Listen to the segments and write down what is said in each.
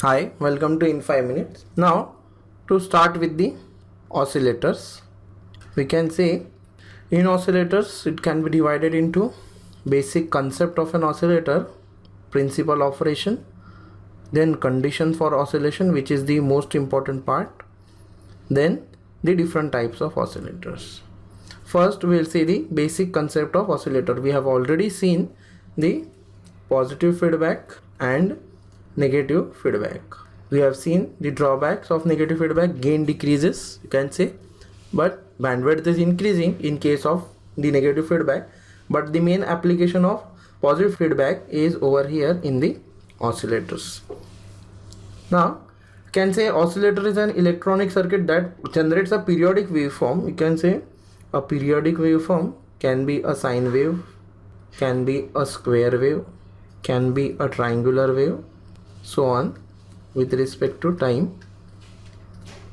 Hi, welcome to In 5 Minutes. Now, to start with the oscillators, we can say in oscillators it can be divided into basic concept of an oscillator, principal operation, then condition for oscillation, which is the most important part, then the different types of oscillators. First, we will see the basic concept of oscillator. We have already seen the positive feedback and negative feedback. We have seen the drawbacks of negative feedback. Gain decreases, you can say, but bandwidth is increasing in case of the negative feedback. But the main application of positive feedback is over here in the oscillators. Now, you can say oscillator is an electronic circuit that generates a periodic waveform. You can say a periodic waveform can be a sine wave, can be a square wave, can be a triangular wave, so on with respect to time.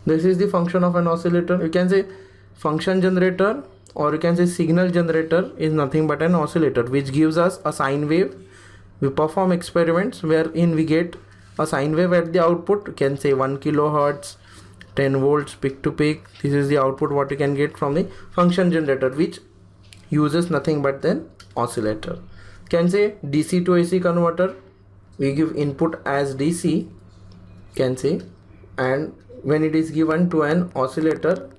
This is the function of an oscillator. You can say function generator, or you can say signal generator is nothing but an oscillator which gives us a sine wave. We perform experiments wherein we get a sine wave at the output. You can say 1 kilohertz, 10 volts peak to peak. This is the output what you can get from the function generator, which uses nothing but then oscillator. You can say DC to AC converter. We give input as DC, can say, and when it is given to an oscillator,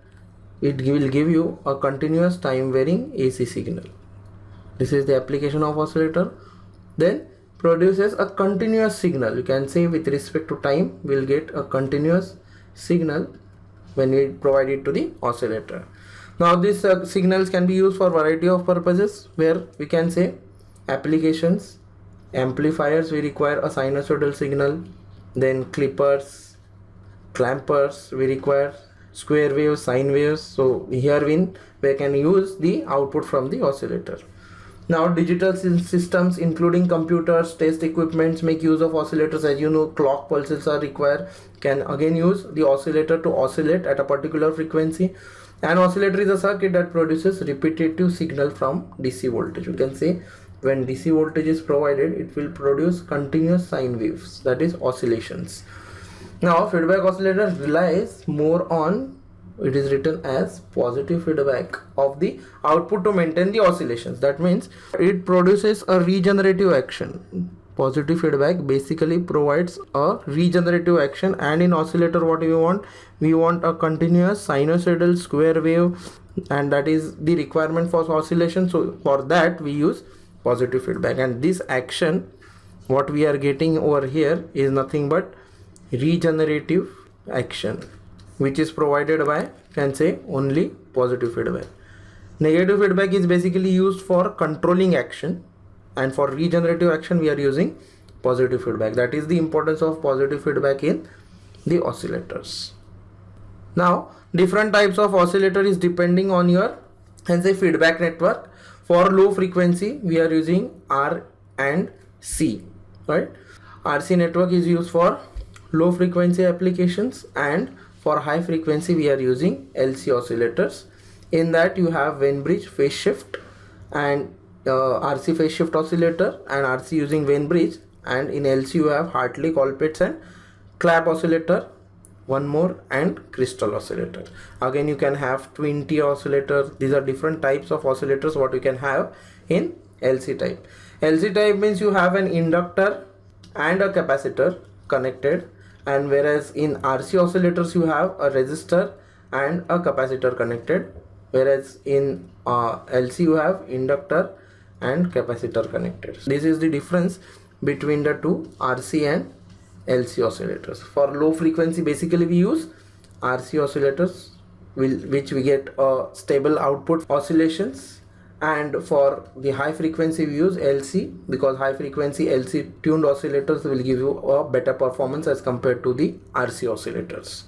it will give you a continuous time varying AC signal. This is the application of oscillator. Then produces a continuous signal. You can say with respect to time, we will get a continuous signal when we provide it to the oscillator. Now these signals can be used for variety of purposes, where we can say applications. Amplifiers, we require a sinusoidal signal. Then clippers, clampers, we require square waves, sine waves. So here we can use the output from the oscillator. Now digital systems including computers, test equipments make use of oscillators. As you know, clock pulses are required. Can again use the oscillator to oscillate at a particular frequency. An oscillator is a circuit that produces repetitive signal from DC voltage. You can say when DC voltage is provided, it will produce continuous sine waves, that is oscillations. Now feedback oscillator relies more on, it is written as positive feedback of the output to maintain the oscillations. That means it produces a regenerative action. Positive feedback basically provides a regenerative action, and in oscillator what we want a continuous sinusoidal square wave, and that is the requirement for oscillation. So for that we use positive feedback, and this action what we are getting over here is nothing but regenerative action, which is provided by, can say, only positive feedback. Negative feedback is basically used for controlling action, and for regenerative action we are using positive feedback. That is the importance of positive feedback in the oscillators. Now different types of oscillator is depending on your, can say, feedback network. For low frequency we are using R and C, right? RC network is used for low frequency applications, and for high frequency we are using LC oscillators. In that you have Wien bridge phase shift and RC phase shift oscillator, and RC using Wien bridge, and in LC you have Hartley, Colpitts and Clapp oscillator, one more, and crystal oscillator. Again you can have twin T oscillator. These are different types of oscillators what you can have in LC type. LC type means you have an inductor and a capacitor connected, and whereas in RC oscillators you have a resistor and a capacitor connected, whereas in LC you have inductor and capacitor connected. This is the difference between the two RC and LC oscillators. For low frequency basically we use RC oscillators, which we get stable output oscillations, and for the high frequency we use LC, because high frequency LC tuned oscillators will give you a better performance as compared to the RC oscillators.